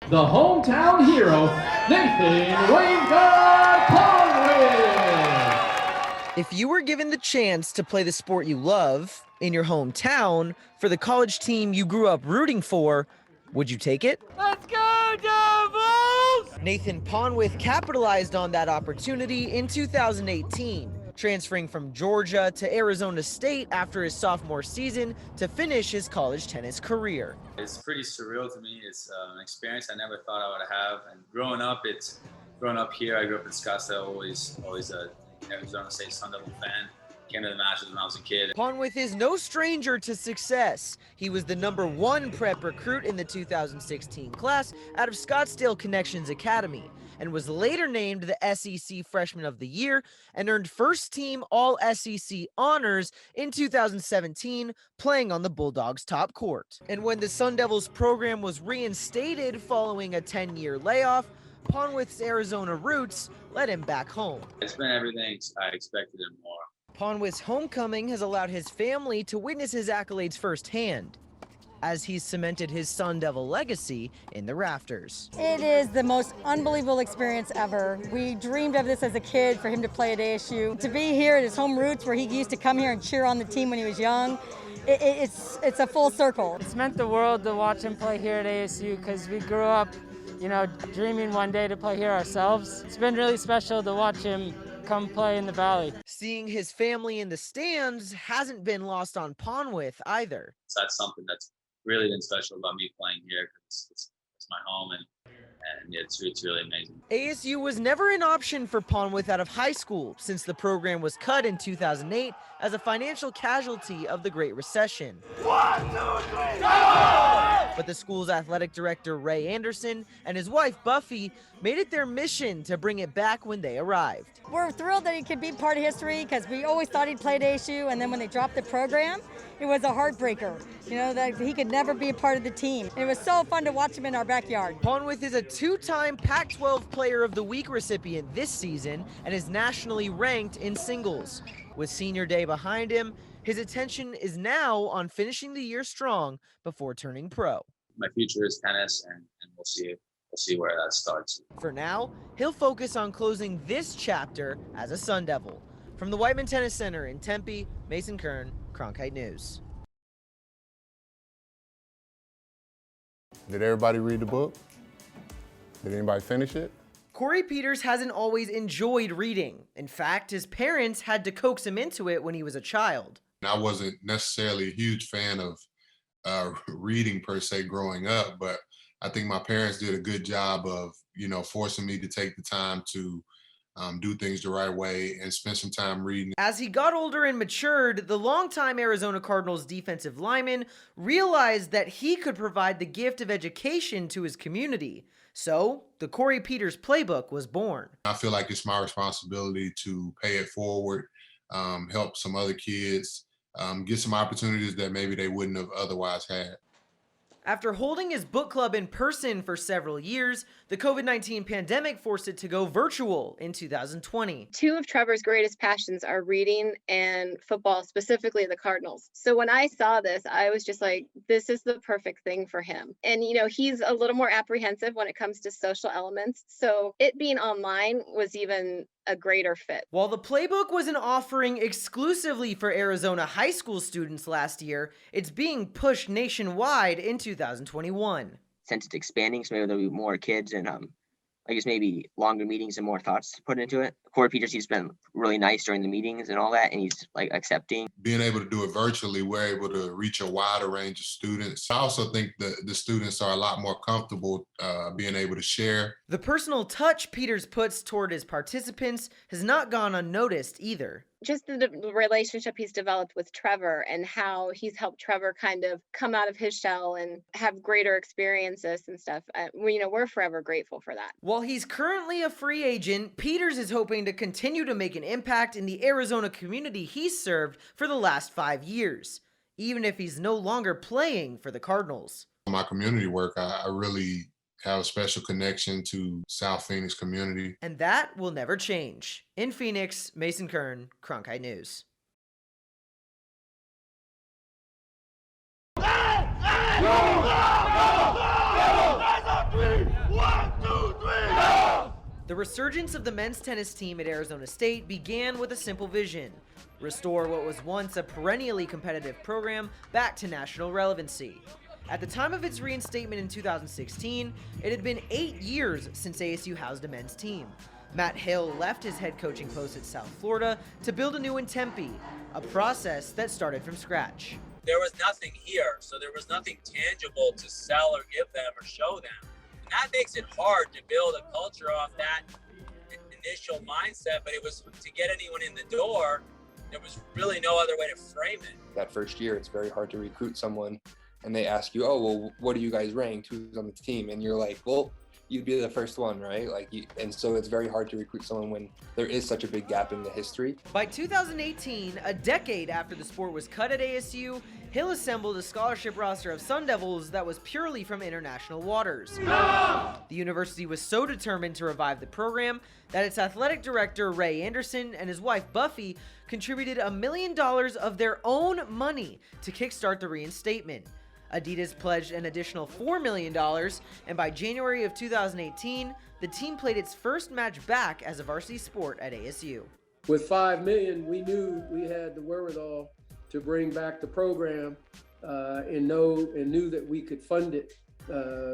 the hometown hero, Nathan Wayne Conway. If you were given the chance to play the sport you love in your hometown for the college team you grew up rooting for, would you take it? Let's go, Devils! Nathan Ponwith capitalized on that opportunity in 2018, transferring from Georgia to Arizona State after his sophomore season to finish his college tennis career. It's pretty surreal to me. It's an experience I never thought I would have. And growing up here. I grew up in Scottsdale, always a Arizona State Sun Devil fan. Came to the Masters when I was a kid. Ponwith is no stranger to success. He was the #1 prep recruit in the 2016 class out of Scottsdale Connections Academy and was later named the SEC Freshman of the Year and earned first-team All-SEC honors in 2017, playing on the Bulldogs' top court. And when the Sun Devils program was reinstated following a 10-year layoff, Ponwith's Arizona roots led him back home. It's been everything I expected and more. Ponwith's homecoming has allowed his family to witness his accolades firsthand, as he's cemented his Sun Devil legacy in the rafters. It is the most unbelievable experience ever. We dreamed of this as a kid, for him to play at ASU. To be here at his home roots where he used to come here and cheer on the team when he was young, it's a full circle. It's meant the world to watch him play here at ASU because we grew up, dreaming one day to play here ourselves. It's been really special to watch him come play in the Valley. Seeing his family in the stands hasn't been lost on Ponwith either. That's something that's really been special about me playing here because it's my home and it's really amazing. ASU was never an option for Ponwith out of high school since the program was cut in 2008 as a financial casualty of the Great Recession. 1, 2, 3, go! But the school's athletic director, Ray Anderson, and his wife, Buffy, made it their mission to bring it back when they arrived. We're thrilled that he could be part of history because we always thought he'd play at ASU, and then when they dropped the program, it was a heartbreaker, that he could never be a part of the team. It was so fun to watch him in our backyard. Ponwith is a 2-time Pac-12 Player of the Week recipient this season and is nationally ranked in singles. With senior day behind him, his attention is now on finishing the year strong before turning pro. My future is tennis, and we'll see where that starts. For now, he'll focus on closing this chapter as a Sun Devil. From the Whiteman Tennis Center in Tempe, Mason Kern, Cronkite News. Did everybody read the book? Did anybody finish it? Corey Peters hasn't always enjoyed reading. In fact, his parents had to coax him into it when he was a child. I wasn't necessarily a huge fan of reading per se growing up, but I think my parents did a good job of, forcing me to take the time to do things the right way and spend some time reading. As he got older and matured, the longtime Arizona Cardinals defensive lineman realized that he could provide the gift of education to his community. So, the Corey Peters playbook was born. I feel like it's my responsibility to pay it forward, help some other kids, get some opportunities that maybe they wouldn't have otherwise had. After holding his book club in person for several years, the COVID-19 pandemic forced it to go virtual in 2020. Two of Trevor's greatest passions are reading and football, specifically the Cardinals. So when I saw this, I was just like, this is the perfect thing for him. And, he's a little more apprehensive when it comes to social elements. So it being online was even a greater fit. While the playbook was an offering exclusively for Arizona high school students last year, it's being pushed nationwide in 2021. Since it's expanding, so maybe there'll be more kids and I guess maybe longer meetings and more thoughts put into it. Corey Peters, he's been really nice during the meetings and all that, and he's accepting. Being able to do it virtually, we're able to reach a wider range of students. I also think the students are a lot more comfortable being able to share. The personal touch Peters puts toward his participants has not gone unnoticed either. Just the relationship he's developed with Trevor and how he's helped Trevor kind of come out of his shell and have greater experiences and stuff. We're forever grateful for that. While he's currently a free agent, Peters is hoping to continue to make an impact in the Arizona community he's served for the last 5 years, even if he's no longer playing for the Cardinals. My community work, I really have a special connection to South Phoenix community. And that will never change. In Phoenix, Mason Kern, Cronkite News. Go! The resurgence of the men's tennis team at Arizona State began with a simple vision: restore what was once a perennially competitive program back to national relevancy. At the time of its reinstatement in 2016, it had been 8 years since ASU housed a men's team. Matt Hill left his head coaching post at South Florida to build a new in Tempe, a process that started from scratch. There was nothing here, so there was nothing tangible to sell or give them or show them. And that makes it hard to build a culture off that initial mindset, but it was to get anyone in the door, there was really no other way to frame it. That first year, it's very hard to recruit someone, and they ask you, oh, well, what are you guys ranked? Who's on the team? And you're like, well, you'd be the first one, right? And so it's very hard to recruit someone when there is such a big gap in the history. By 2018, a decade after the sport was cut at ASU, Hill assembled a scholarship roster of Sun Devils that was purely from international waters. The university was so determined to revive the program that its athletic director, Ray Anderson, and his wife, Buffy, contributed $1 million of their own money to kickstart the reinstatement. Adidas pledged an additional $4 million, and by January of 2018, the team played its first match back as a varsity sport at ASU. With $5 million, we knew we had the wherewithal to bring back the program and knew that we could fund it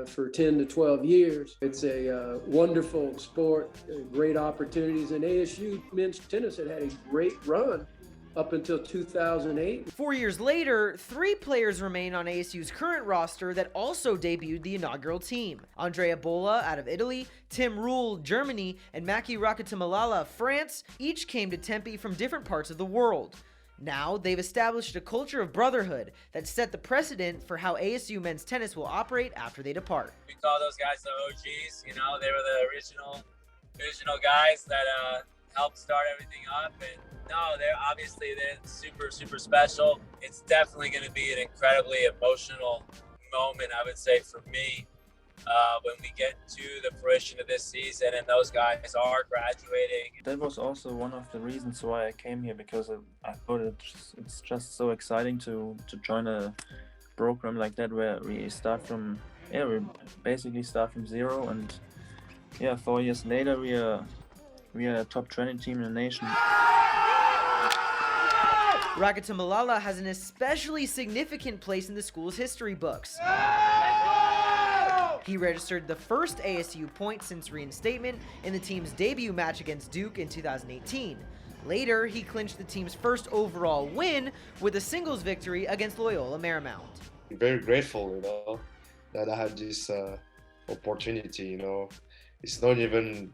for 10 to 12 years. It's a wonderful sport, great opportunities, and ASU men's tennis had a great run up until 2008. 4 years later, 3 players remain on ASU's current roster that also debuted the inaugural team. Andrea Bolla out of Italy, Tim Rule, Germany, and Maki Rakatamalala, France, each came to Tempe from different parts of the world. Now, they've established a culture of brotherhood that set the precedent for how ASU men's tennis will operate after they depart. We call those guys the OGs, you know, they were the original guys that helped start everything up. And no, they're super special. It's definitely going to be an incredibly emotional moment, I would say, for me, when we get to the fruition of this season and those guys are graduating. That was also one of the reasons why I came here, because I thought it's just so exciting to join a program like that where we basically start from zero, and 4 years later we are a top 20 team in the nation. Rakatamalala has an especially significant place in the school's history books. He registered the first ASU point since reinstatement in the team's debut match against Duke in 2018. Later, he clinched the team's first overall win with a singles victory against Loyola Marymount. I'm very grateful, that I had this opportunity, It's not even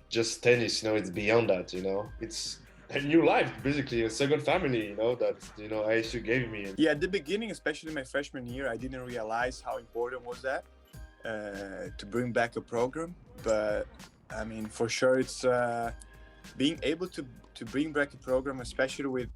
just tennis, it's beyond that, It's a new life, basically, a second family, that, ASU gave me. Yeah, at the beginning, especially my freshman year, I didn't realize how important was that to bring back a program. But, I mean, for sure, it's being able to bring back a program, especially with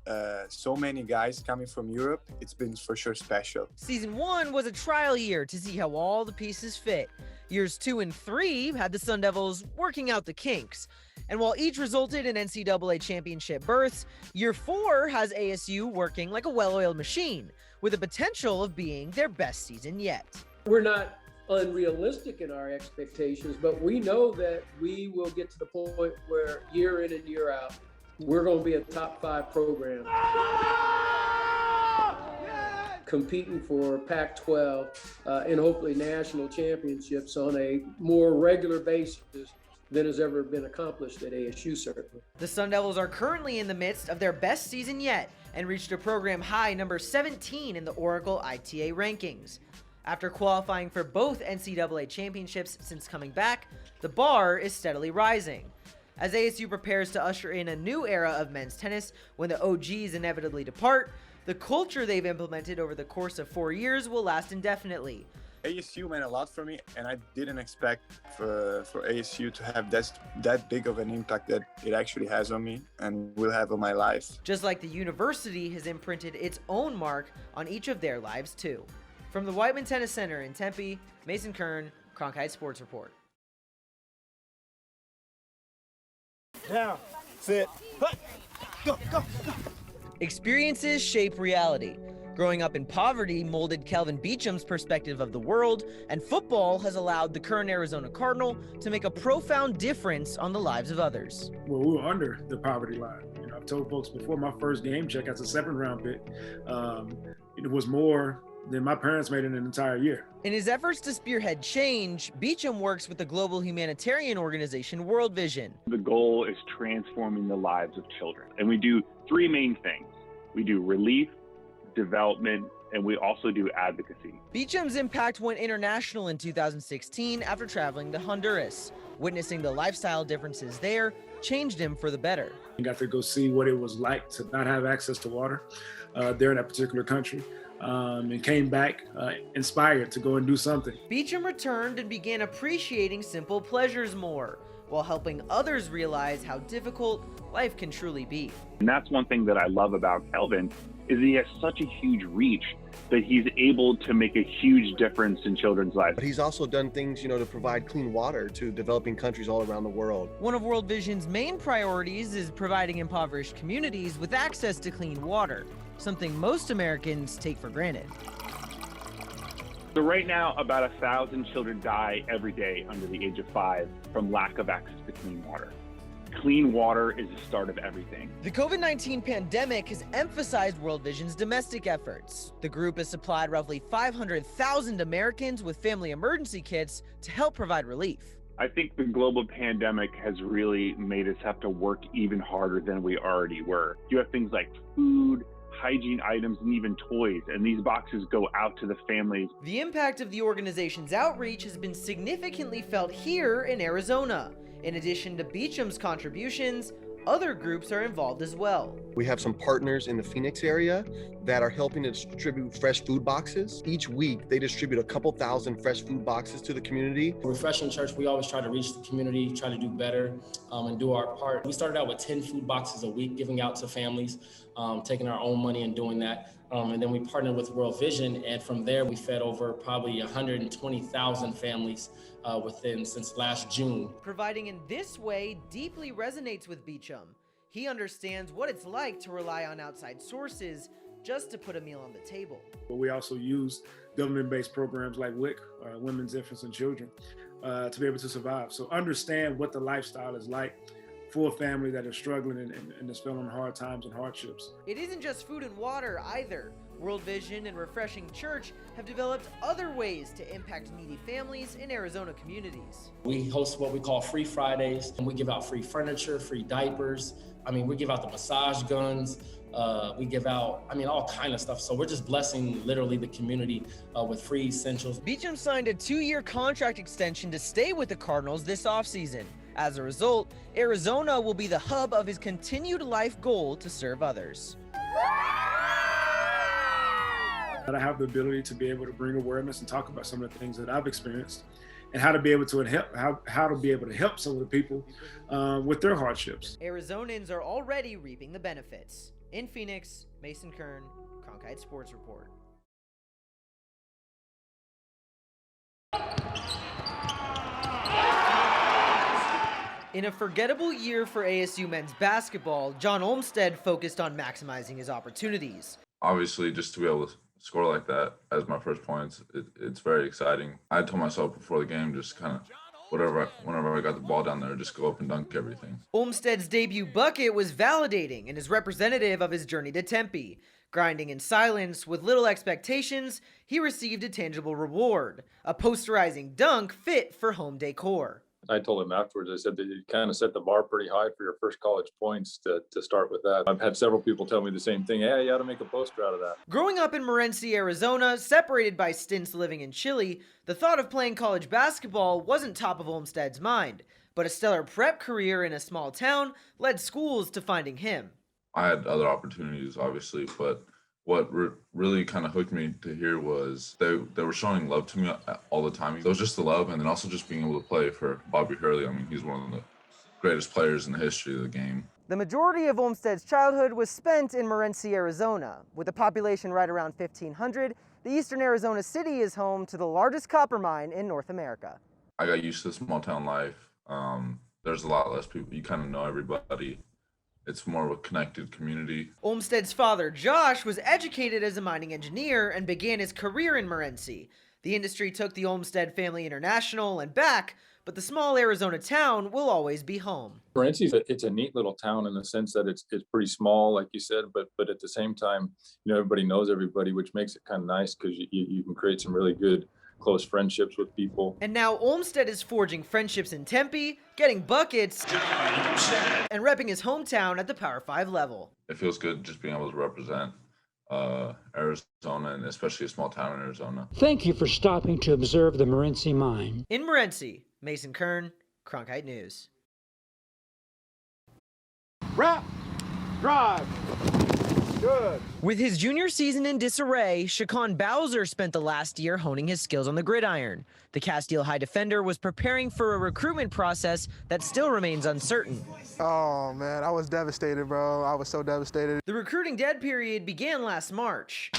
so many guys coming from Europe, it's been for sure special. Season 1 was a trial year to see how all the pieces fit. Years 2 and 3 had the Sun Devils working out the kinks. And while each resulted in NCAA championship berths, year 4 has ASU working like a well-oiled machine, with the potential of being their best season yet. We're not unrealistic in our expectations, but we know that we will get to the point where year in and year out, we're going to be a top 5 program. Competing for Pac-12 and hopefully national championships on a more regular basis than has ever been accomplished at ASU, certainly. The Sun Devils are currently in the midst of their best season yet and reached a program high number 17 in the Oracle ITA rankings. After qualifying for both NCAA championships since coming back, the bar is steadily rising. As ASU prepares to usher in a new era of men's tennis when the OGs inevitably depart, the culture they've implemented over the course of 4 years will last indefinitely. ASU meant a lot for me, and I didn't expect for ASU to have that big of an impact that it actually has on me and will have on my life. Just like the university has imprinted its own mark on each of their lives too. From the Whiteman Tennis Center in Tempe, Mason Kern, Cronkite Sports Report. Down, sit, go. Experiences shape reality. Growing up in poverty molded Kelvin Beacham's perspective of the world, and football has allowed the Kern Arizona Cardinal to make a profound difference on the lives of others. Well, we were under the poverty line. I've told folks before, my first game check as a 7th-round pick, it was more than my parents made in an entire year. In his efforts to spearhead change, Beacham works with the global humanitarian organization World Vision. The goal is transforming the lives of children. And we do 3 main things. We do relief, development, and we also do advocacy. Beacham's impact went international in 2016 after traveling to Honduras. Witnessing the lifestyle differences there changed him for the better. I got to go see what it was like to not have access to water there in that particular country, and came back inspired to go and do something. Beacham returned and began appreciating simple pleasures more, while helping others realize how difficult life can truly be. And that's one thing that I love about Kelvin, is he has such a huge reach that he's able to make a huge difference in children's lives. But he's also done things, to provide clean water to developing countries all around the world. One of World Vision's main priorities is providing impoverished communities with access to clean water, something most Americans take for granted. So right now, about 1,000 children die every day under the age of 5 from lack of access to clean water. Clean water is the start of everything. The COVID-19 pandemic has emphasized World Vision's domestic efforts. The group has supplied roughly 500,000 Americans with family emergency kits to help provide relief. I think the global pandemic has really made us have to work even harder than we already were. You have things like food, hygiene items, and even toys, and these boxes go out to the families. The impact of the organization's outreach has been significantly felt here in Arizona. In addition to Beacham's contributions, other groups are involved as well. We have some partners in the Phoenix area that are helping to distribute fresh food boxes. Each week, they distribute a couple thousand fresh food boxes to the community. Refreshing Church, we always try to reach the community, try to do better, and do our part. We started out with 10 food boxes a week, giving out to families, taking our own money and doing that. And then we partnered with World Vision, and from there we fed over probably 120,000 families since last June. Providing in this way deeply resonates with Beacham. He understands what it's like to rely on outside sources just to put a meal on the table. But we also use government-based programs like WIC, Women's, Infants, and Children, to be able to survive. So understand what the lifestyle is like for a family that is struggling and is feeling hard times and hardships. It isn't just food and water either. World Vision and Refreshing Church have developed other ways to impact needy families in Arizona communities. We host what we call Free Fridays, and we give out free furniture, free diapers. We give out the massage guns. We give out, all kind of stuff. So we're just blessing literally the community with free essentials. Beacham signed a 2-year contract extension to stay with the Cardinals this offseason. As a result, Arizona will be the hub of his continued life goal to serve others. I have the ability to be able to bring awareness and talk about some of the things that I've experienced, and how to be able to help some of the people with their hardships. Arizonans are already reaping the benefits. In Phoenix, Mason Kern, Cronkite Sports Report. In a forgettable year for ASU men's basketball, John Olmstead focused on maximizing his opportunities. Obviously, just to be able to score like that as my first points, it's very exciting. I told myself before the game, just kind of whenever I got the ball down there, just go up and dunk everything. Olmstead's debut bucket was validating and is representative of his journey to Tempe. Grinding in silence with little expectations, he received a tangible reward, a posterizing dunk fit for home decor. I told him afterwards, I said that you kind of set the bar pretty high for your first college points to start with that. I've had several people tell me the same thing. Hey, you ought to make a poster out of that. Growing up in Morenci, Arizona, separated by stints living in Chile, the thought of playing college basketball wasn't top of Olmstead's mind. But a stellar prep career in a small town led schools to finding him. I had other opportunities, obviously, but what really kind of hooked me to here was they were showing love to me all the time. It was just the love, and then also just being able to play for Bobby Hurley. He's one of the greatest players in the history of the game. The majority of Olmstead's childhood was spent in Morenci, Arizona. With a population right around 1,500, the eastern Arizona city is home to the largest copper mine in North America. I got used to the small town life. There's a lot less people. You kind of know everybody. it's more of a connected community. Olmstead's father, Josh, was educated as a mining engineer and began his career in Morenci. The industry took the Olmsted family international and back, but the small Arizona town will always be home. Morenci, it's a neat little town in the sense that it's pretty small, like you said, but at the same time, everybody knows everybody, which makes it kind of nice because you can create some really good close friendships with people. And now Olmsted is forging friendships in Tempe, getting buckets, and repping his hometown at the Power 5 level. It feels good just being able to represent Arizona, and especially a small town in Arizona. Thank you for stopping to observe the Morenci mine. In Morenci, Mason Kern, Cronkite News. Wrap, drive, good. With his junior season in disarray, Shaquan Bowser spent the last year honing his skills on the gridiron. The Castile High defender was preparing for a recruitment process that still remains uncertain. Oh man, I was devastated, bro. I was so devastated. The recruiting dead period began last March,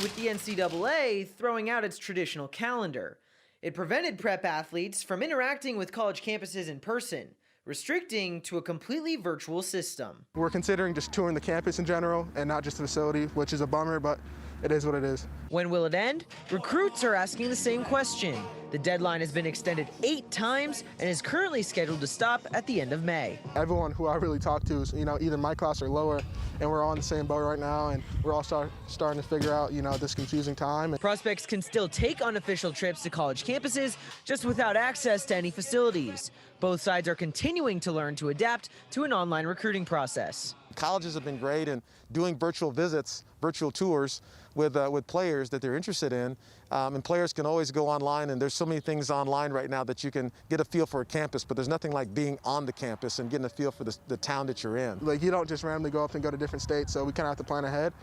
with the NCAA throwing out its traditional calendar. It prevented prep athletes from interacting with college campuses in person, restricting to a completely virtual system. We're considering just touring the campus in general and not just the facility, which is a bummer, but it is what it is. When will it end? Recruits are asking the same question. The deadline has been extended 8 times and is currently scheduled to stop at the end of May. Everyone who I really talk to is, either my class or lower, and we're all in the same boat right now, and we're all starting to figure out, this confusing time. Prospects can still take unofficial trips to college campuses, just without access to any facilities. Both sides are continuing to learn to adapt to an online recruiting process. Colleges have been great in doing virtual visits, virtual tours with players that they're interested in, and players can always go online, and there's so many things online right now that you can get a feel for a campus, but there's nothing like being on the campus and getting a feel for the town that you're in. Like, you don't just randomly go up and go to different states, so we kind of have to plan ahead.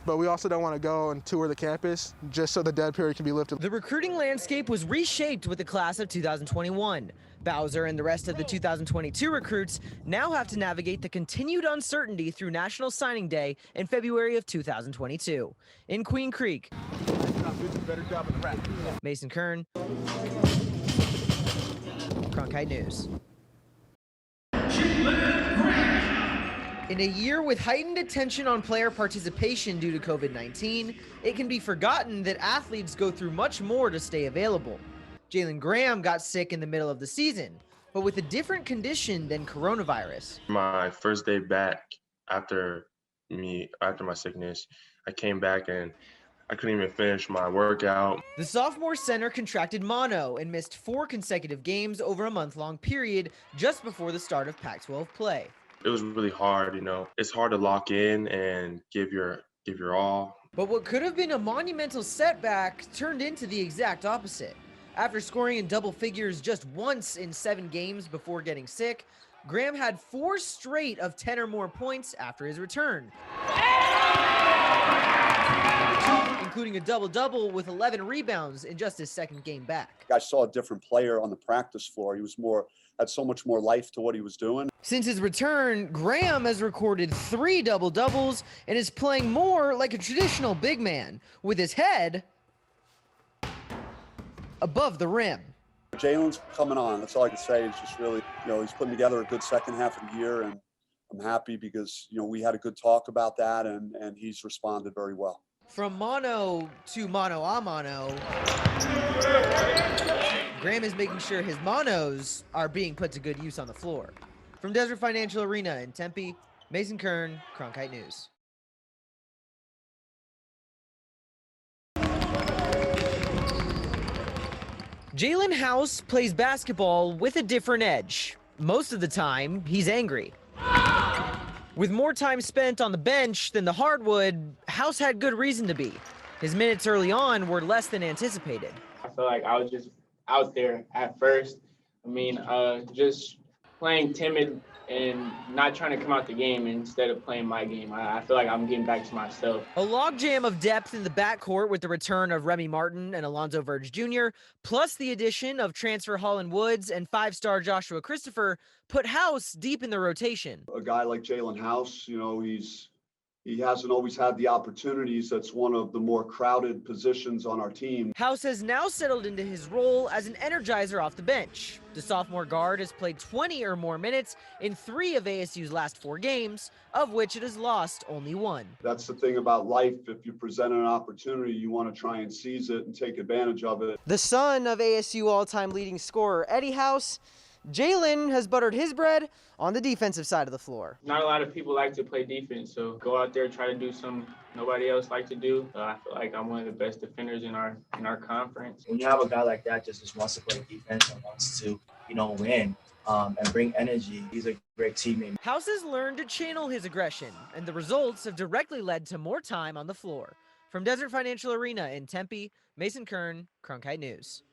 But we also don't want to go and tour the campus just so the dead period can be lifted. The recruiting landscape was reshaped with the class of 2021. Bowser and the rest of the 2022 recruits now have to navigate the continued uncertainty through National Signing Day in February of 2022. In Queen Creek, Mason Kern, Cronkite News. In a year with heightened attention on player participation due to COVID-19, it can be forgotten that athletes go through much more to stay available. Jalen Graham got sick in the middle of the season, but with a different condition than coronavirus. My first day back after my sickness, I came back and I couldn't even finish my workout. The sophomore center contracted mono and missed 4 consecutive games over a month-long period just before the start of Pac-12 play. It was really hard, It's hard to lock in and give your all. But what could have been a monumental setback turned into the exact opposite. After scoring in double figures just once in 7 games before getting sick, Graham had 4 straight of 10 or more points after his return, including a double-double with 11 rebounds in just his second game back. I saw a different player on the practice floor. He was had so much more life to what he was doing. Since his return, Graham has recorded 3 double-doubles and is playing more like a traditional big man, with his head above the rim. Jalen's coming on. That's all I can say. It's just really, he's putting together a good second half of the year, and I'm happy because, we had a good talk about that, and he's responded very well. From mono to mono a mono, Graham is making sure his monos are being put to good use on the floor. From Desert Financial Arena in Tempe, Mason Kern, Cronkite News. Jalen House plays basketball with a different edge. Most of the time, he's angry. With more time spent on the bench than the hardwood, House had good reason to be. His minutes early on were less than anticipated. I feel like I was just out there at first. Just playing timid and not trying to come out the game instead of playing my game. I feel like I'm getting back to myself. A logjam of depth in the backcourt with the return of Remy Martin and Alonzo Verge Jr., plus the addition of transfer Holland Woods and 5-star Joshua Christopher, put House deep in the rotation. A guy like Jalen House, he's he hasn't always had the opportunities. That's one of the more crowded positions on our team. House has now settled into his role as an energizer off the bench. The sophomore guard has played 20 or more minutes in 3 of ASU's last 4 games, of which it has lost only 1. That's the thing about life. If you present an opportunity, you want to try and seize it and take advantage of it. The son of ASU all-time leading scorer Eddie House, Jalen has buttered his bread on the defensive side of the floor. Not a lot of people like to play defense, so go out there, try to do something nobody else likes to do. I feel like I'm one of the best defenders in our conference. When you have a guy like that just wants to play defense and wants to, win and bring energy, he's a great teammate. House has learned to channel his aggression, and the results have directly led to more time on the floor. From Desert Financial Arena in Tempe, Mason Kern, Cronkite News.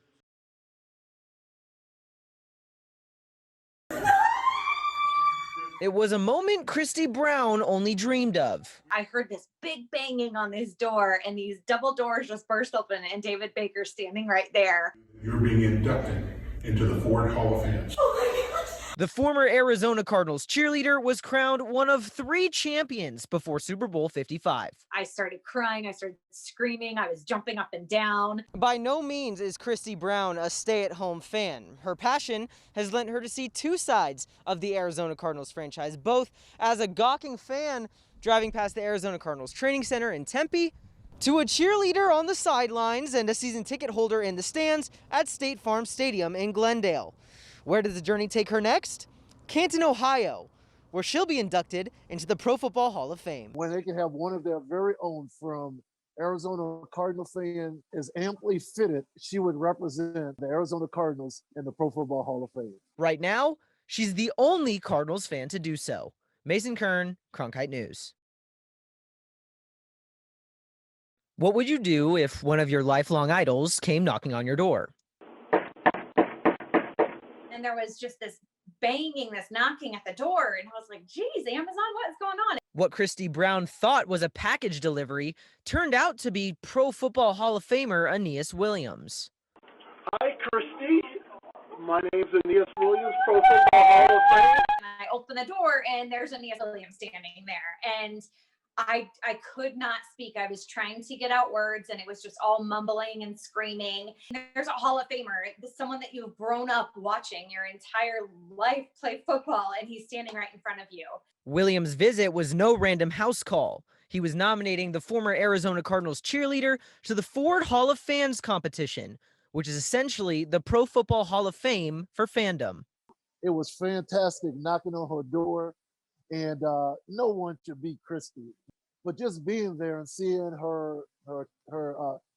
It was a moment Christy Brown only dreamed of. I heard this big banging on this door, and these double doors just burst open, and David Baker's standing right there. You're being inducted into the Ford Hall of Fame. Oh my gosh. The former Arizona Cardinals cheerleader was crowned one of 3 champions before Super Bowl 55. I started crying, I started screaming, I was jumping up and down. By no means is Christy Brown a stay-at-home fan. Her passion has lent her to see 2 sides of the Arizona Cardinals franchise, both as a gawking fan driving past the Arizona Cardinals training center in Tempe, to a cheerleader on the sidelines and a season ticket holder in the stands at State Farm Stadium in Glendale. Where does the journey take her next? Canton, Ohio, where she'll be inducted into the Pro Football Hall of Fame. When they can have one of their very own from Arizona Cardinal fan is amply fitted, she would represent the Arizona Cardinals in the Pro Football Hall of Fame. Right now, she's the only Cardinals fan to do so. Mason Kern, Cronkite News. What would you do if one of your lifelong idols came knocking on your door? And there was just this banging, this knocking at the door. And I was like, geez, Amazon, what's going on? What Christy Brown thought was a package delivery turned out to be Pro Football Hall of Famer Aeneas Williams. Hi, Christy. My name's Aeneas Williams, Pro Football Hall of Fame. And I open the door and there's Aeneas Williams standing there. And I could not speak. I was trying to get out words and it was just all mumbling and screaming. There's a Hall of Famer, someone that you've grown up watching your entire life play football, and he's standing right in front of you. Williams' visit was no random house call. He was nominating the former Arizona Cardinals cheerleader to the Ford Hall of Fans competition, which is essentially the Pro Football Hall of Fame for fandom. It was fantastic knocking on her door, and no one should beat Christy. But just being there and seeing her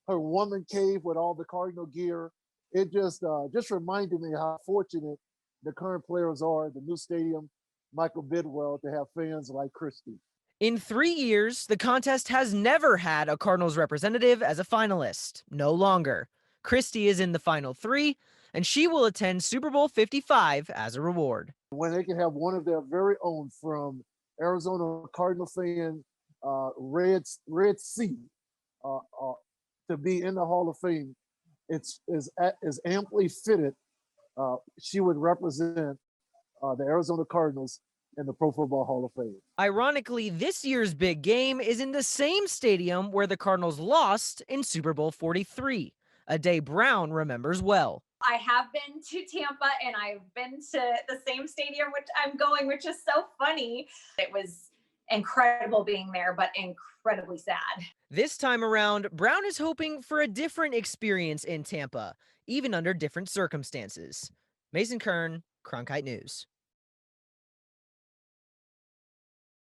woman cave with all the Cardinal gear, it just reminded me how fortunate the current players are at the new stadium, Michael Bidwell, to have fans like Christy. In 3 years, the contest has never had a Cardinals representative as a finalist. No longer. Christy is in the final 3, and she will attend Super Bowl 55 as a reward. When they can have one of their very own from Arizona Cardinal fan, Red Sea, to be in the Hall of Fame, is amply fitted. She would represent the Arizona Cardinals in the Pro Football Hall of Fame. Ironically, this year's big game is in the same stadium where the Cardinals lost in Super Bowl 43, a day Brown remembers well. I have been to Tampa and I've been to the same stadium which I'm going, which is so funny. It was incredible being there, but incredibly sad. This time around, Brown is hoping for a different experience in Tampa, even under different circumstances. Mason Kern, Cronkite News.